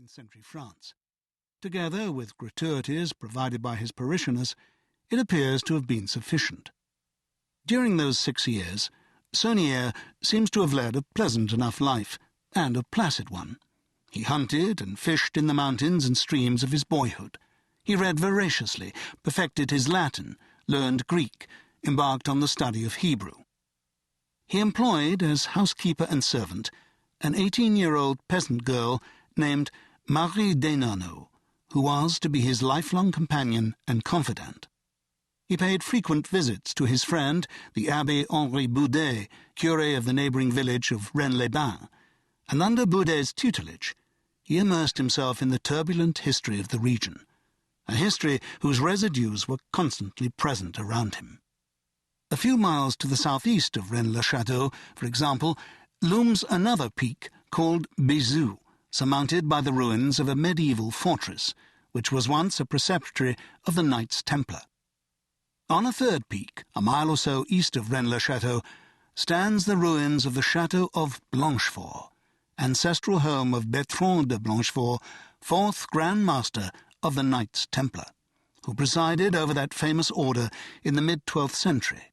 19th century France. Together with gratuities provided by his parishioners, it appears to have been sufficient. During those 6 years, Saunière seems to have led a pleasant enough life, and a placid one. He hunted and fished in the mountains and streams of his boyhood. He read voraciously, perfected his Latin, learned Greek, embarked on the study of Hebrew. He employed as housekeeper and servant an 18-year-old peasant girl named Marie Desnarneaux, who was to be his lifelong companion and confidant. He paid frequent visits to his friend, the Abbé Henri Boudet, curé of the neighbouring village of Rennes-les-Bains, and under Boudet's tutelage, he immersed himself in the turbulent history of the region, a history whose residues were constantly present around him. A few miles to the southeast of Rennes-le-Château, for example, looms another peak called Bézou, surmounted by the ruins of a medieval fortress, which was once a preceptory of the Knights Templar. On a third peak, a mile or so east of Rennes-le-Château, stands the ruins of the Château of Blanchefort, ancestral home of Bertrand de Blanchefort, 4th Grand Master of the Knights Templar, who presided over that famous order in the mid-12th century.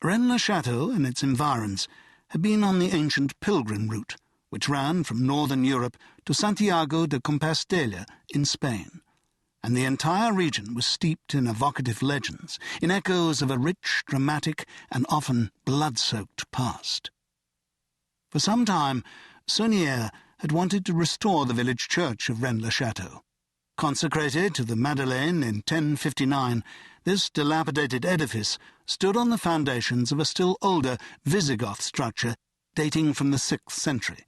Rennes-le-Château and its environs had been on the ancient pilgrim route, which ran from northern Europe to Santiago de Compostela in Spain, and the entire region was steeped in evocative legends, in echoes of a rich, dramatic, and often blood-soaked past. For some time, Saunière had wanted to restore the village church of Rennes-le-Château. Consecrated to the Madeleine in 1059, this dilapidated edifice stood on the foundations of a still older Visigoth structure dating from the 6th century.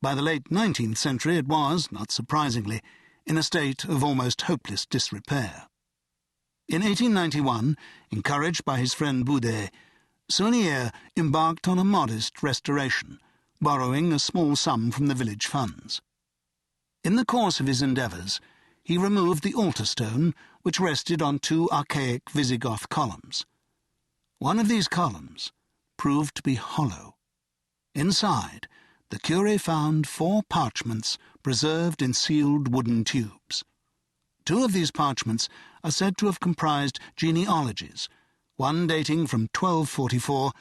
By the late 19th century it was, not surprisingly, in a state of almost hopeless disrepair. In 1891, encouraged by his friend Boudet, Saunière embarked on a modest restoration, borrowing a small sum from the village funds. In the course of his endeavours, he removed the altar stone which rested on 2 archaic Visigoth columns. One of these columns proved to be hollow. Inside, the curé found 4 parchments preserved in sealed wooden tubes. 2 of these parchments are said to have comprised genealogies, one dating from 1244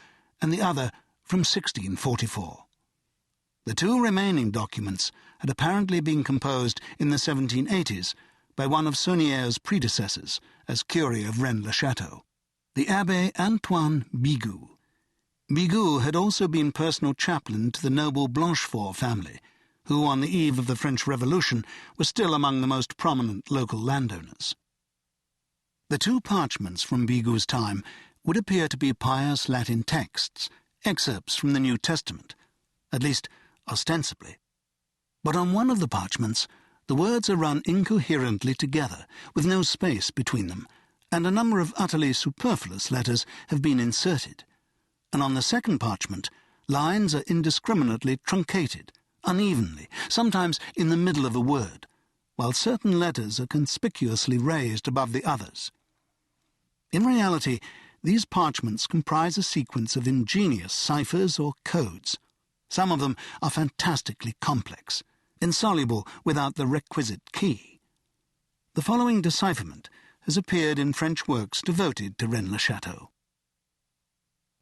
and the other from 1644. The 2 remaining documents had apparently been composed in the 1780s by one of Saunière's predecessors as curé of Rennes-le-Château, the Abbé Antoine Bigot. Bigot had also been personal chaplain to the noble Blanchefort family, who on the eve of the French Revolution was still among the most prominent local landowners. The 2 parchments from Bigot's time would appear to be pious Latin texts, excerpts from the New Testament, at least ostensibly. But on one of the parchments, the words are run incoherently together, with no space between them, and a number of utterly superfluous letters have been inserted. And on the second parchment, lines are indiscriminately truncated, unevenly, sometimes in the middle of a word, while certain letters are conspicuously raised above the others. In reality, these parchments comprise a sequence of ingenious ciphers or codes. Some of them are fantastically complex, insoluble without the requisite key. The following decipherment has appeared in French works devoted to Rennes-le-Château.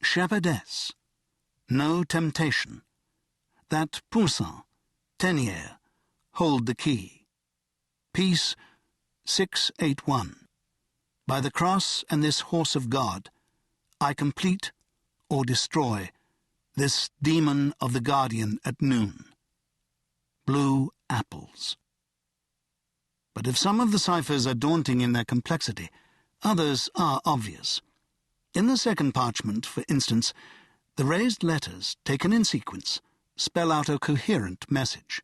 Shepherdess, no temptation. That Poussin, Tenière, hold the key. Peace, 681. By the cross and this horse of God, I complete or destroy this demon of the guardian at noon. Blue apples. But if some of the ciphers are daunting in their complexity, others are obvious. In the second parchment, for instance, the raised letters, taken in sequence, spell out a coherent message.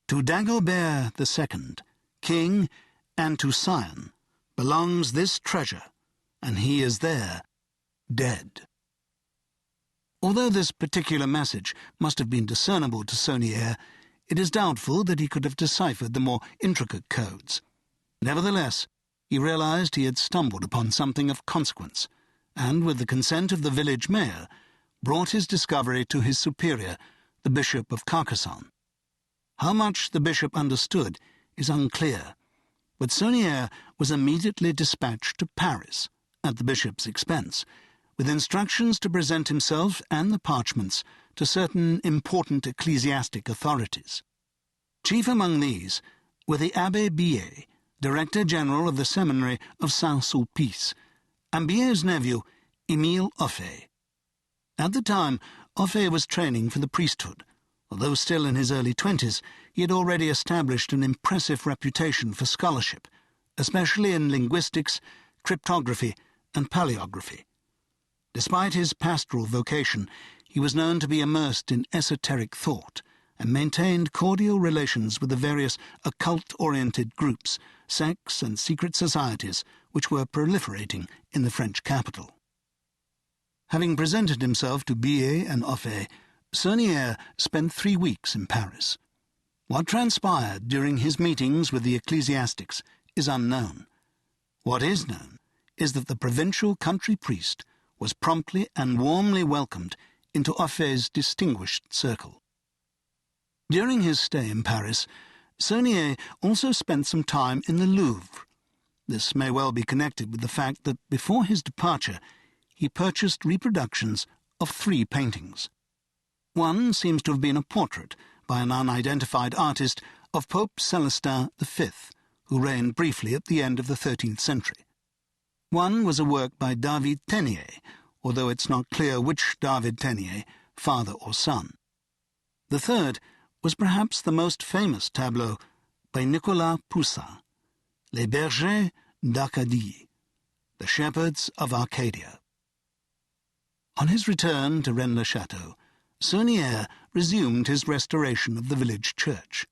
To Dagobert II, king, and to Sion, belongs this treasure, and he is there, dead. Although this particular message must have been discernible to Saunière, it is doubtful that he could have deciphered the more intricate codes. Nevertheless, he realized he had stumbled upon something of consequence, and, with the consent of the village mayor, brought his discovery to his superior, the Bishop of Carcassonne. How much the bishop understood is unclear, but Saunière was immediately dispatched to Paris, at the bishop's expense, with instructions to present himself and the parchments to certain important ecclesiastic authorities. Chief among these were the Abbé Billet, Director General of the Seminary of Saint-Sulpice, and Billet's nephew, Émile Offay. At the time, Offay was training for the priesthood. Although still in his early 20s, he had already established an impressive reputation for scholarship, especially in linguistics, cryptography, and paleography. Despite his pastoral vocation, he was known to be immersed in esoteric thought and maintained cordial relations with the various occult-oriented groups, sects, and secret societies which were proliferating in the French capital. Having presented himself to Billet and Offay, Saunière spent 3 weeks in Paris. What transpired during his meetings with the ecclesiastics is unknown. What is known is that the provincial country priest was promptly and warmly welcomed into Offay's distinguished circle. During his stay in Paris, Saunière also spent some time in the Louvre. This may well be connected with the fact that before his departure, he purchased reproductions of 3 paintings. One seems to have been a portrait by an unidentified artist of Pope Celestin V, who reigned briefly at the end of the 13th century. One was a work by David Tenier, although it's not clear which David Tenier, father or son. The third was perhaps the most famous tableau by Nicolas Poussin, Les Bergers d'Arcadie, The Shepherds of Arcadia. On his return to Rennes-le-Château, Saunière resumed his restoration of the village church.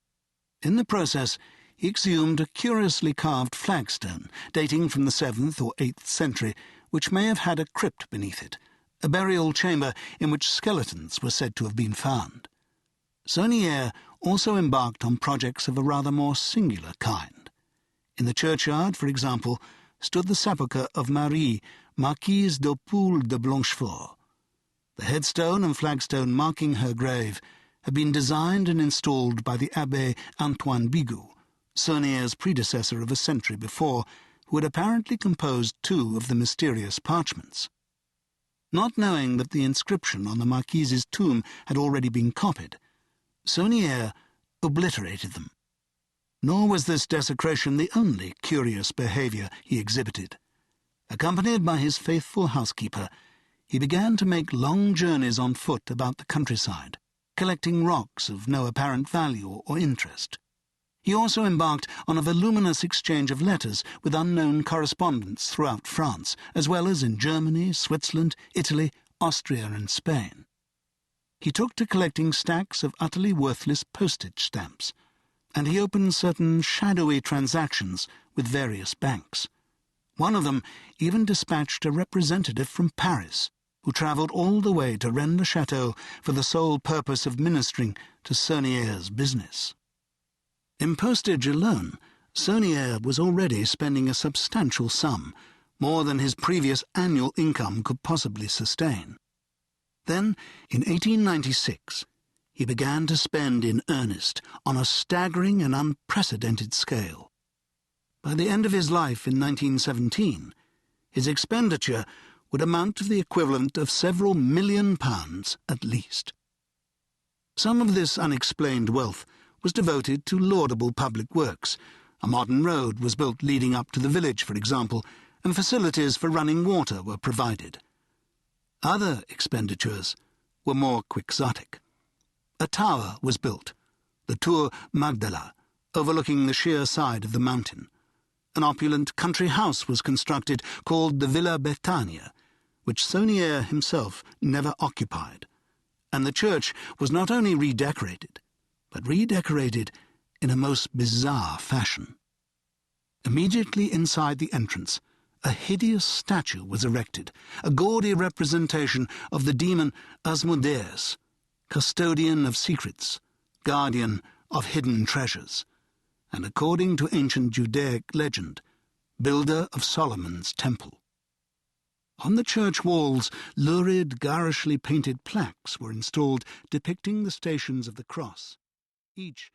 In the process, he exhumed a curiously carved flagstone dating from the 7th or 8th century, which may have had a crypt beneath it, a burial chamber in which skeletons were said to have been found. Saunière also embarked on projects of a rather more singular kind. In the churchyard, for example, stood the sepulchre of Marie, Marquise d'Oppoul de Blanchefort. The headstone and flagstone marking her grave had been designed and installed by the Abbé Antoine Bigot, Saunière's predecessor of a century before, who had apparently composed 2 of the mysterious parchments. Not knowing that the inscription on the Marquise's tomb had already been copied, Saunière obliterated them. Nor was this desecration the only curious behaviour he exhibited. Accompanied by his faithful housekeeper, he began to make long journeys on foot about the countryside, collecting rocks of no apparent value or interest. He also embarked on a voluminous exchange of letters with unknown correspondents throughout France, as well as in Germany, Switzerland, Italy, Austria, and Spain. He took to collecting stacks of utterly worthless postage stamps, and he opened certain shadowy transactions with various banks. One of them even dispatched a representative from Paris, who travelled all the way to Rennes-le-Château for the sole purpose of ministering to Saunière's business. In postage alone, Saunière was already spending a substantial sum, more than his previous annual income could possibly sustain. Then, in 1896, he began to spend in earnest on a staggering and unprecedented scale. By the end of his life in 1917, his expenditure would amount to the equivalent of several £1 million at least. Some of this unexplained wealth was devoted to laudable public works. A modern road was built leading up to the village, for example, and facilities for running water were provided. Other expenditures were more quixotic. A tower was built, the Tour Magdala, overlooking the sheer side of the mountain. An opulent country house was constructed called the Villa Betania, which Saunière himself never occupied, and the church was not only redecorated, but redecorated in a most bizarre fashion. Immediately inside the entrance, a hideous statue was erected, a gaudy representation of the demon Asmodeus, custodian of secrets, guardian of hidden treasures, and according to ancient Judaic legend, builder of Solomon's temple. On the church walls, lurid, garishly painted plaques were installed depicting the stations of the cross, each